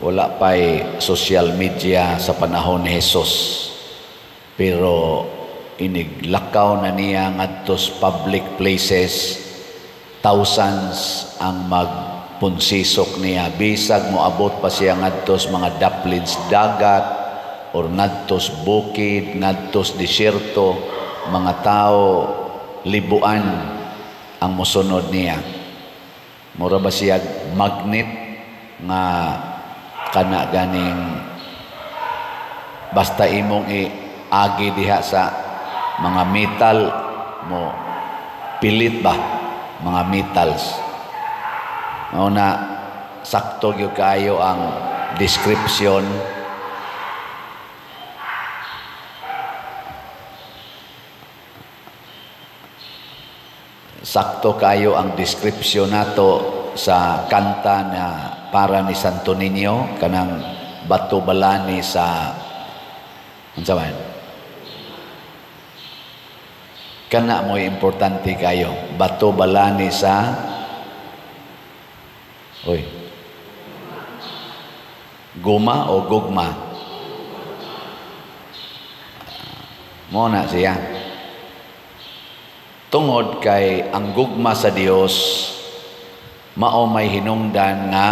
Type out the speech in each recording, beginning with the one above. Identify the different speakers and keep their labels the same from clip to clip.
Speaker 1: Wala pa'y social media sa panahon ni Jesus. Pero iniglakaw na niya ngadto sa public places. Thousands ang magpunsisok niya. Bisag moabot pa siya ngadto sa mga daplins dagat or ngadto sa bukid, ngadto sa disyerto. Mga tao libuan ang mosunod niya. Mura ba siya magnet nga kana ganing basta imong agi diha sa mga metal mo pilit ba mga metals. Una sakto gyud kayo ang description. Sakto kayo ang description nato sa kanta na para ni Santo Niño, kanang bato balani sa unsa man? Kana mo importante kayo, bato balani sa guma o gugma? Mo na siya. Tungod kay ang gugma sa Dios mao may hinungdan nga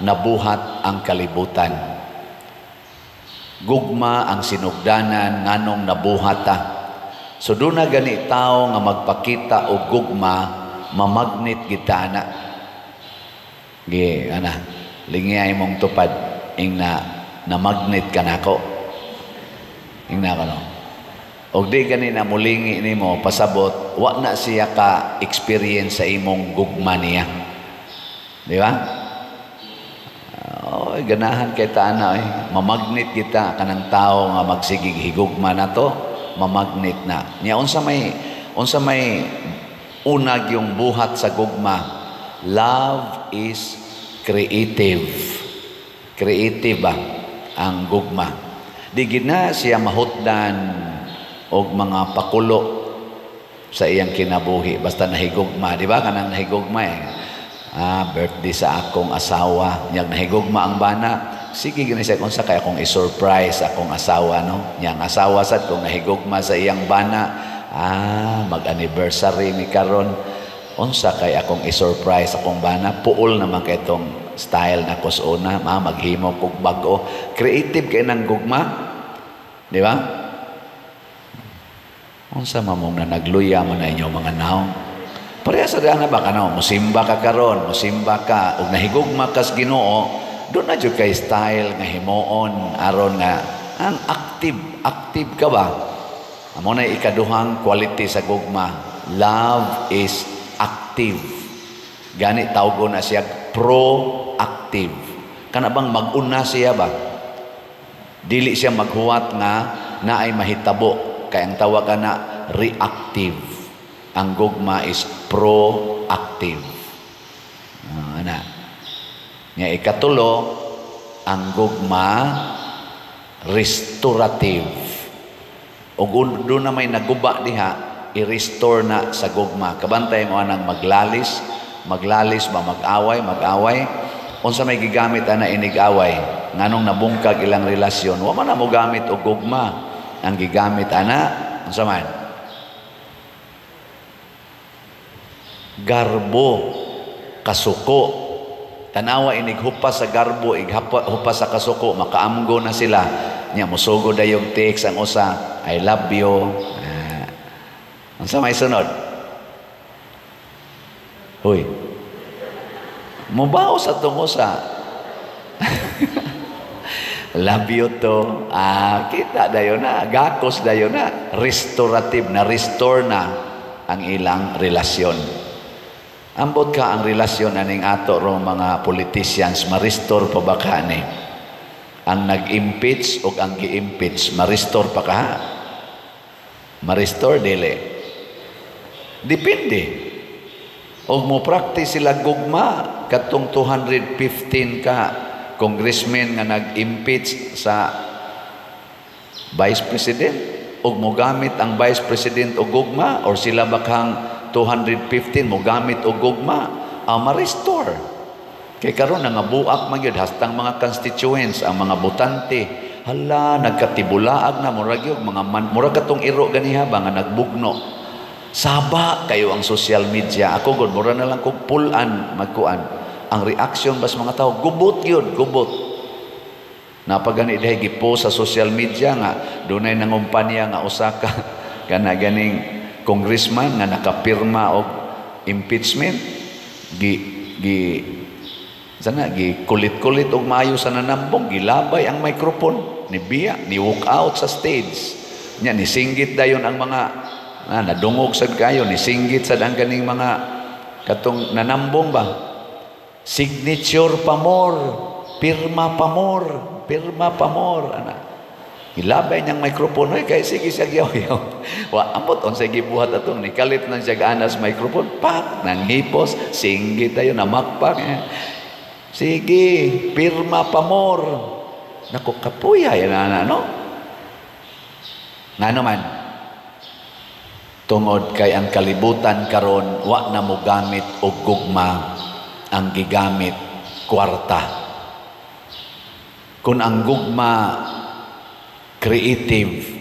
Speaker 1: nabuhat ang kalibutan. Gugma ang sinugdanan nganong nabuhata. So doon na gani tao nga magpakita og gugma, mamagnet kita na. Gi ana, lingiyay mong tupad ing na magnet ka nako. Ing na kano. Og di gani na mulingi nimo pasabot, wa na siya ka experience sa imong gugma niya. Di ba? Ganahan kay taana mamagnet kita kanang tao nga magsigig higugma na to, mamagnet na. Nya unsa may unag yung buhat sa gugma. Love is creative. Creative ba ang gugma? Di gina siya mahutdan og mga pakulo sa iyang kinabuhi basta nahigugma, di ba? Kanang nahigugma birthday sa akong asawa, nyag nahigugma ang bana, sige gani siya kung sa kaya akong i-surprise akong asawa, no? Nyang asawa sad kung nahigugma sa iyang bana, mag-anniversary ni karon, unsa kay akong i-surprise akong bana, puol naman kay itong style na kusuna, maghimo kog bago, creative kay nang gugma, di ba? Unsa mamong na nagluya man na inyo mga naong. Parehas sa na ba kanaw, musimba ka karon, musimba ka, ug nahigugma kas Ginoo, doon na jud kay style nga himuon aron nga ang active ka ba? Amo na ikaduhang quality sa gugma, love is active. Gani tawgon na siya proactive. Kana bang mag-una siya ba? Dili siya maghuwat nga naay mahitabo, kay ang tawag na reactive. Ang gugma is proactive. Ana. Nya ikatulo, ang gugma restorative. O doon na may naguba diha, i-restore na sa gugma. Kabantay mo anang maglalis ba, mag-away. Unsa may gigamit ana inig-away, nganong nabungkag ilang relasyon, wa man na mo gamit og gugma. Ang gigamit ana, unsa man? Garbo, kasuko. Tanawa inighupas sa garbo, ighupas sa kasuko, makaamgo na sila. Nya musugo dayong text ang usa, I love you. Unsa may sunod? Hoy. Mubaw sa tong usa. Love you to. Kita dayon na, gakos dayon na, restorative na, restore na ang ilang relasyon. Ambot ka ang relasyon aning ato ro mga politicians, ma-restore pa ba ka ni? Ang nag-impeach o ang gi-impeach, ma-restore pa ka? Ma-restore dili. Depende. O mo practice sila gugma katong 215 ka congressmen nga nag-impeach sa vice president, o mo gamit ang vice president o gugma, or sila bakang 215 mo gamit o gugma, ma-restore. Kay karon nangabuak magyud hastang mga constituents, ang mga botante, hala nagkatibulaag na murag yung mga murag katong iro ganiha ba nga nagbugno. Saba kayo ang social media. Ako gud mura na lang kog pulan magkuan. Ang reaction bas mga tao gubot yun, gubot. Napagani dihay gipost sa social media nga dunay nangumpanya nga usa ka kana ganing congressman nga nakapirma og impeachment sana kulit-kulit og maayo sa nanambong, gilabay ang microphone, nibiya, ni walk out sa stage. Nya nisinggit dayon ang mga nadungog sad kayo, nisinggit sad ang ganing mga katong nanambong ba. Signature pa more, pirma pa more, ana. Ilabay niyang microphone, kay sige siya yaw-yaw. Wa amot on sige buhat atong nikalit nang siya ganas microphone, pak nang hipos, singgit tayo na makpak. Sige, pirma pa more. Naku, kapuya yan no? Nga naman, tungod kay ang kalibutan karon wa na mo gamit og gugma, ang gigamit kwarta. Kung ang gugma creative,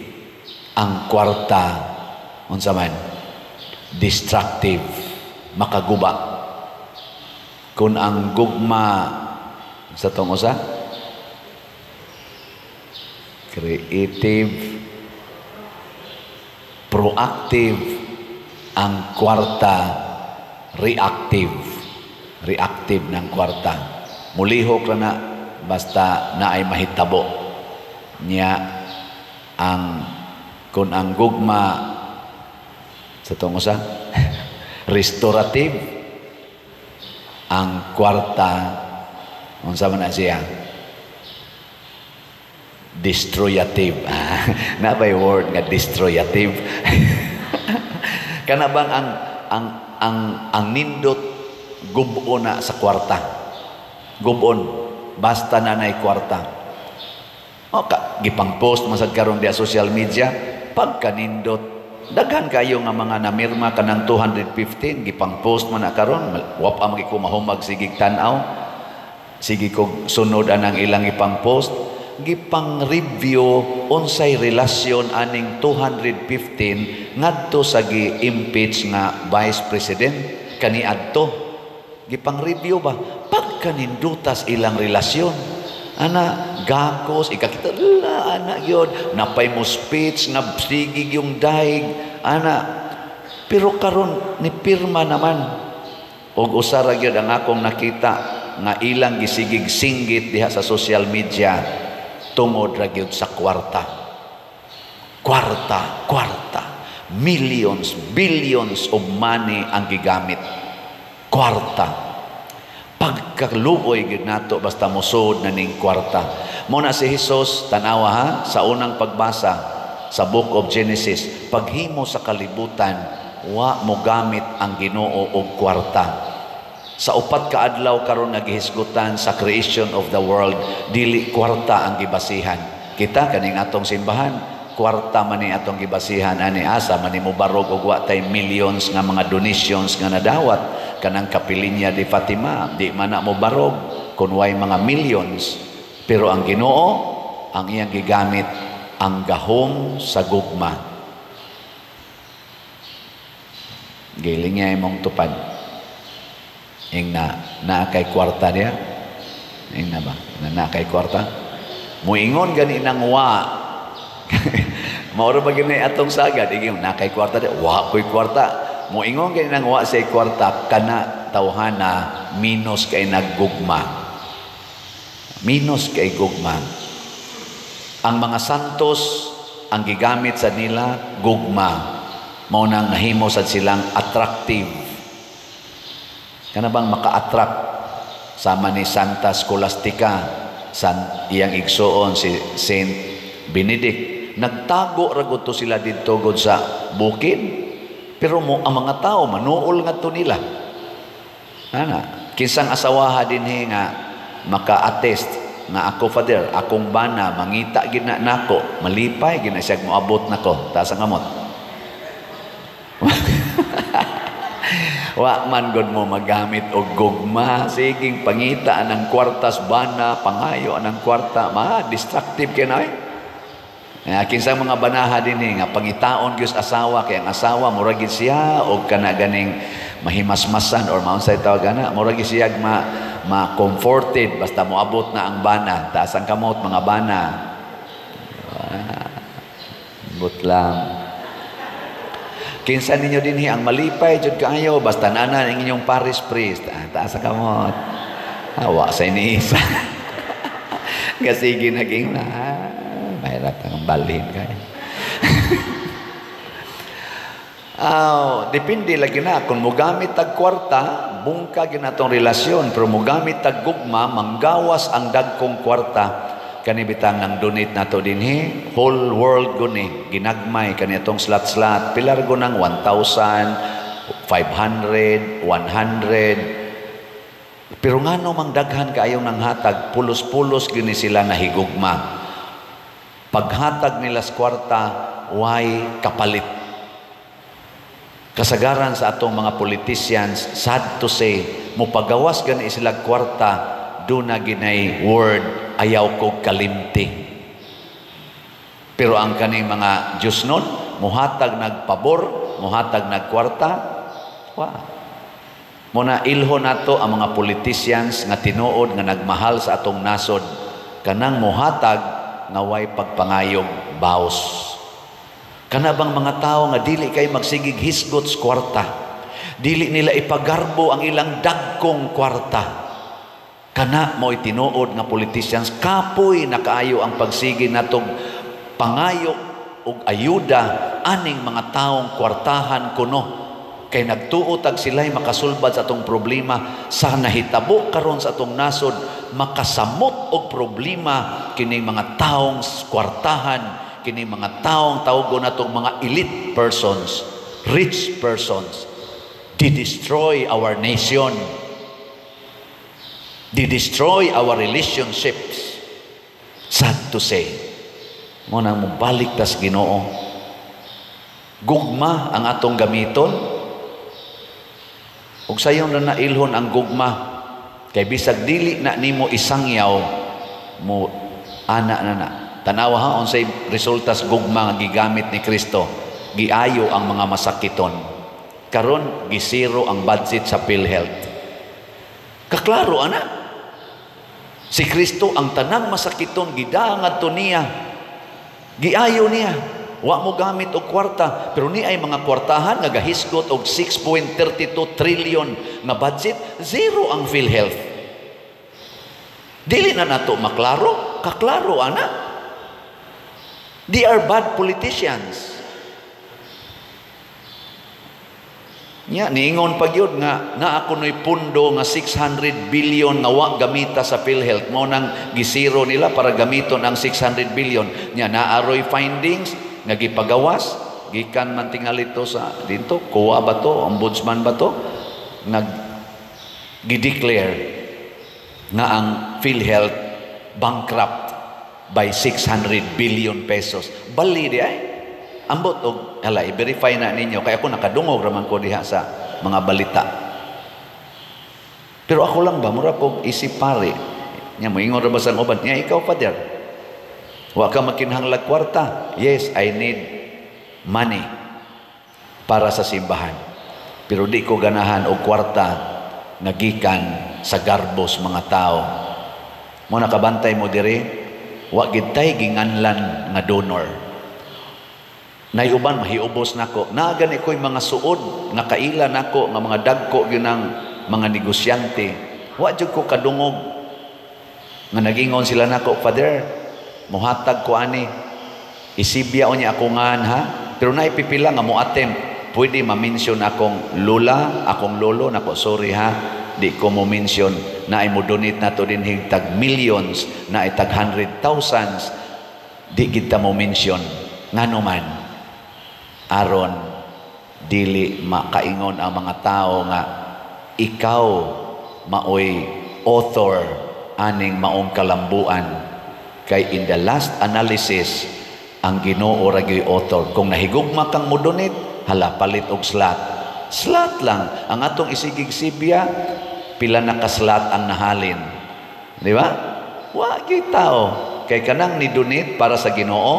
Speaker 1: ang kwarta unsa man destructive, makaguba. Kung ang gugma sa tong usa creative, proactive, ang kwarta reactive ng kwarta. Mulihok ra na basta naay mahitabo niya ang kung ang gugma sa tong usa restorative, ang kwarta unsa man na siya destroyative. Nabay word nga destroyative. Kana bang ang nindot gubon na sa kwarta, gubon basta na nay kwarta. Gipang post masad karon di social media, pagka nindot daghan kayo nga mga namirma kanang 215 gipang post man na karon, wa pa magi ko mahumag sige tan-aw, sige kog sunod anang ilang ipang post, gipang review unsay relasyon aning 215 ngadto sa gi-impeach nga vice president kaniadto. Gipang review ba pagka nindutas ilang relasyon, ana gakos ikakita la ana gyud napay mo speech nga sigig yung daig ana, pero karon ni pirma naman og usara gyud ang akong nakita nga ilang gisigig singgit diha sa social media tungod ra gyud sa kwarta, millions, billions of money ang gigamit kwarta. Pagkaluoy gid nato basta mosud na ning kwarta. Mo na si Hesus tanawa ha sa unang pagbasa sa Book of Genesis, paghimo sa kalibutan wa mo gamit ang Ginoo og kwarta. Sa upat ka adlaw karon nga gihisgutan sa creation of the world, dili kwarta ang gibasihan. Kita kaning atong simbahan, kwarta man ni atong gibasihan ani asa man mo barog og wa tay millions nga mga donations nga nadawat kanang Kapilinya de Fatima, di man na mo barog kun way mga millions, pero ang Ginoo ang iyang gigamit ang gahom sa gugma. Giling niya imong tupad ing na kay kwarta niya ing na ba na kay kwarta muingon gani nang wa mauro ba gini atong sagad iging na kay kwarta di wa koy kwarta. Moingon kay nang wa say kwarta kana tawhana minus kay naggugma. Minus kay gugma. Ang mga santos ang gigamit sa nila gugma. Mao nang nahimo sad silang attractive. Kana bang maka-attract sama ni Santa Scholastica iyang igsoon si Saint Benedict. Nagtago ra gud to sila didto gud sa bukid. Pero mo ang mga tao manuol ngadto nila. Ana, kinsang asawaha dinhi nga maka-attest nga ako father, akong bana mangita gid na nako, malipay gid na siya moabot nako. Taas ang amot. Wa man gud mo magamit og gugma, siging pangita ng kwartas bana, pangayo ng kwarta, destructive kay na. Kinsa mga banaha dinhi nga pangitaon gyud asawa kay ang asawa murag gid siya og kana ganing mahimasmasan or maunsay tawag ana, murag gid siya ma-comforted basta moabot na ang bana, taas ang kamot mga bana. Butlang. Kinsa ninyo dinhi ang malipay jud kaayo basta nana ang inyong parish priest. Taas sa kamot. Awa sa iniisa. Kasi ginaging na mahirap ang balhin kay. Depende lagi na kung mogamit tag kwarta, bungka ginatong relasyon, pero mogamit tag gugma, manggawas ang dagkong kwarta. Kanibitang nang donate nato dinhi, whole world guni ginagmay kanitong slat-slat pilar gunang 1,000, 500, 100. Pero ngano mang daghan kaayo nang hatag, pulos-pulos gini sila nahigugma. Paghatag nila sa kwarta, way kapalit. Kasagaran sa atong mga politicians, sad to say, mupagawas gani sila kwarta, do na ginay word ayaw ko kalimti. Pero ang kaning mga Diyos nun, muhatag nagpabor, muhatag nagkwarta, muna ilho nato ang mga politicians nga tinuod nga nagmahal sa atong nasod, kanang muhatag nga way pagpangayog baos. Kanabang mga tao nga dili kay magsigig hisgot sa kwarta, dili nila ipagarbo ang ilang dagkong kwarta. Kana mo itinuod nga politicians, kapoy na kaayo ang pagsigi natong pangayo ug ayuda aning mga taong kwartahan kuno. Kay nagtuotag sila'y makasulbad sa atong problema sa nahitabo karon sa atong nasod, makasamot og problema kining mga taong kwartahan, kining mga taong tawgon natong mga elite persons, rich persons, destroy our nation. They destroy our relationships. Sad to say. Muna mo balik tas Ginoo. Gugma ang atong gamiton. Ug sayon na nailhon ang gugma. Kay bisag dili na nimo isangyaw mo ana na. Tanawa ha unsay resultas gugma nga gigamit ni Kristo. Giayo ang mga masakiton. Karon gisiro ang budget sa PhilHealth. Kaklaro ana. Si Kristo ang tanang masakiton gidangad to niya. Giayo niya. Wa mo gamit og kwarta, pero ni ay mga kwartahan nga gahisgot og 6.32 trillion nga budget, zero ang PhilHealth. Dili na nato maklaro, kaklaro ana. They are bad politicians. Nya niingon pag yun nga ako no'y pundo nga 600 billion nga wa gamita sa PhilHealth mo nang gisiro nila para gamiton ang 600 billion. Nya naaroy findings nga gipagawas gikan man tingali to sa dito kuha ba to, ombudsman ba to, nag gideclare nga ang PhilHealth bankrupt by 600 billion pesos. Bali di ay ambot og hala i-verify na ninyo kay ako nakadungog raman ko diha sa mga balita. Pero ako lang ba mura ko isip pare nya moingon ra ba sang uban nya ikaw father wa ka makinahanglag kwarta. Yes, I need money para sa simbahan, pero di ko ganahan og kwarta nga gikan sa garbos mga tao. Mo nakabantay mo diri wa gid tay ginganlan nga donor. Nay uban mahiubos nako. Nagani ko'y mga suod nga kaila nako nga mga dagko ginang mga negosyante. Wa jud ko kadungog nga nagingon sila nako, Father, muhatag ko ani. Isibya o niya ako ngan ha. Pero naipipila nga mo attempt. Pwede ma-mention akong lola, akong lolo nako, sorry ha. Di ko mo mention na ay mo donate na to din higtag millions, na ay tag 100,000s. Di kita mo mention. Ngano man aron dili makaingon ang mga tao nga ikaw maoy author aning maong kalambuan. Kay in the last analysis ang Ginoo ra gyud author. Kung nahigugma kang mo donate, hala palit og slot Slat lang. Ang atong isigig Sibya, pila na kaslat ang nahalin. Di ba? Wa gyud tao. Kay kanang ni-donate para sa Ginoo,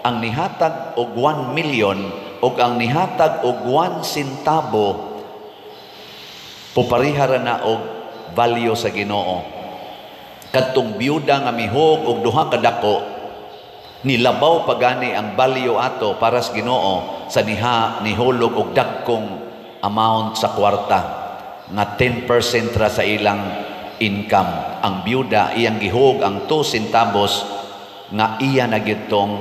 Speaker 1: ang nihatag og 1 million o ang nihatag og 1 centavo, puparihara na og value sa Ginoo. Kadtong biyuda nga mihog og duha ka dako, nilabaw pagani ang value ato para sa Ginoo sa nihulog og dagkong amount sa kwarta nga 10% ra sa ilang income. Ang biyuda iyang gihug ang 2 centavos nga iya na gyud tong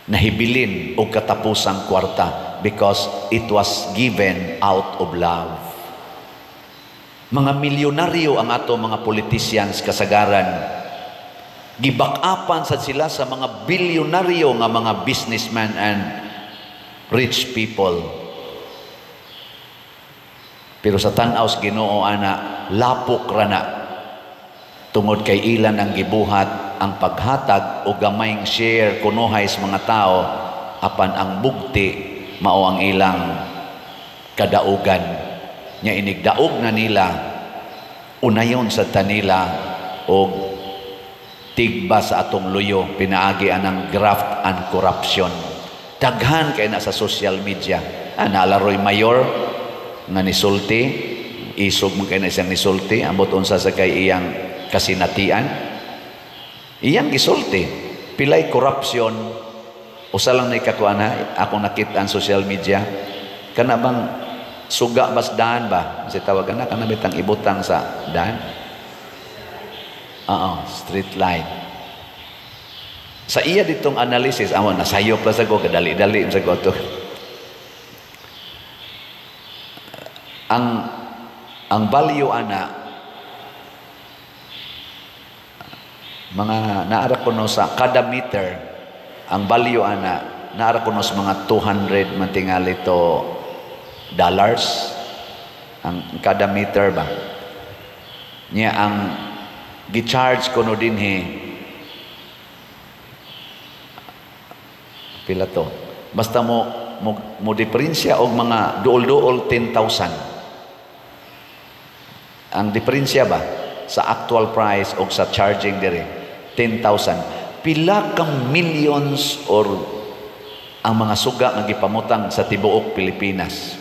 Speaker 1: nahibilin og katapusang kwarta because it was given out of love. Mga milyonaryo ang ato mga politicians kasagaran. Gibak-apan sad sila sa mga bilyonaryo nga mga businessmen and rich people. Pero sa tan-aw sa Ginoo ana, lapok ra na. Tungod kay ilan ang gibuhat ang paghatag o gamayng share kunuhay sa mga tao, apan ang bugti mao ang ilang kadaugan. Nya inigdaog na nila, unayon sa tanila o tigba sa atong luyo, pinaagi anang graft and corruption. Daghan kay na sa social media. Naalaroy mayor nga nisulti, isog mo kay na siyang nisulti, ambot unsa sa kay iyang kasinatian. Iyang gisulti, pilay corruption, usa lang na ikakuana, akong nakita ang social media, kana bang suga bas daan ba? Kasi tawagan na, kana bitang ibutang sa daan. Street light. Sa iya ditong analysis, nasayop lang sa ko, kadali-dali sa ko to. Ang value ana, mga naara ko no sa kada meter, ang value ana, naara ko no sa mga 200 mantingali to dollars, ang kada meter ba? Niya ang gi-charge ko no dinhi, pila to? Basta mo diferensya og mga duol-duol 10,000. Ang diferensya ba sa actual price o sa charging dire 10,000, pila kang millions or ang mga suga nga gipamutang sa tibuok Pilipinas.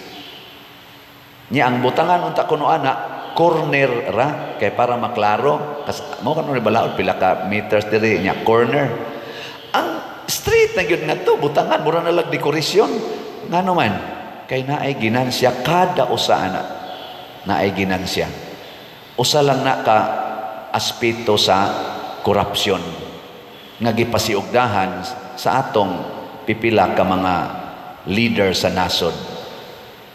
Speaker 1: Nya ang butangan unta kuno ana corner ra kay para maklaro kas mo kanu ni balaod pila ka meters dire nya corner. Ang street na gyud ngadto butangan mura na lang dekorasyon ngano man kay naay ginansya kada usa ana, naay ginansya. Usa lang na ka aspeto sa korupsyon nga gipasiugdahan sa atong pipila ka mga leader sa nasod.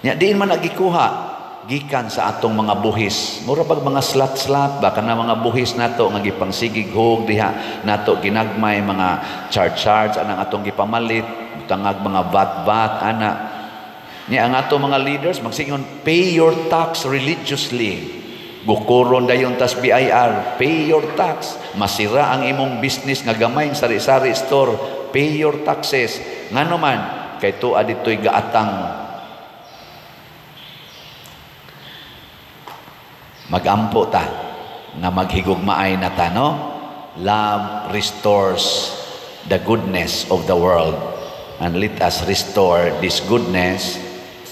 Speaker 1: Nya diin man nagikuha gikan sa atong mga buhis. Mura pag mga slat-slat ba kana mga buhis nato nga gipangsigig hog diha nato ginagmay mga charge anang atong gipamalit tangag mga vat-vat ana. Nya ang atong mga leaders magsingon pay your tax religiously. Gukuron dayon tas BIR, pay your tax. Masira ang imong business nga gamay sari-sari store, pay your taxes. Ngano man kay tuwa ditoy gaatang magampo ta nga maghigugmaay na ta, no? Love restores the goodness of the world, and let us restore this goodness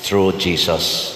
Speaker 1: through Jesus.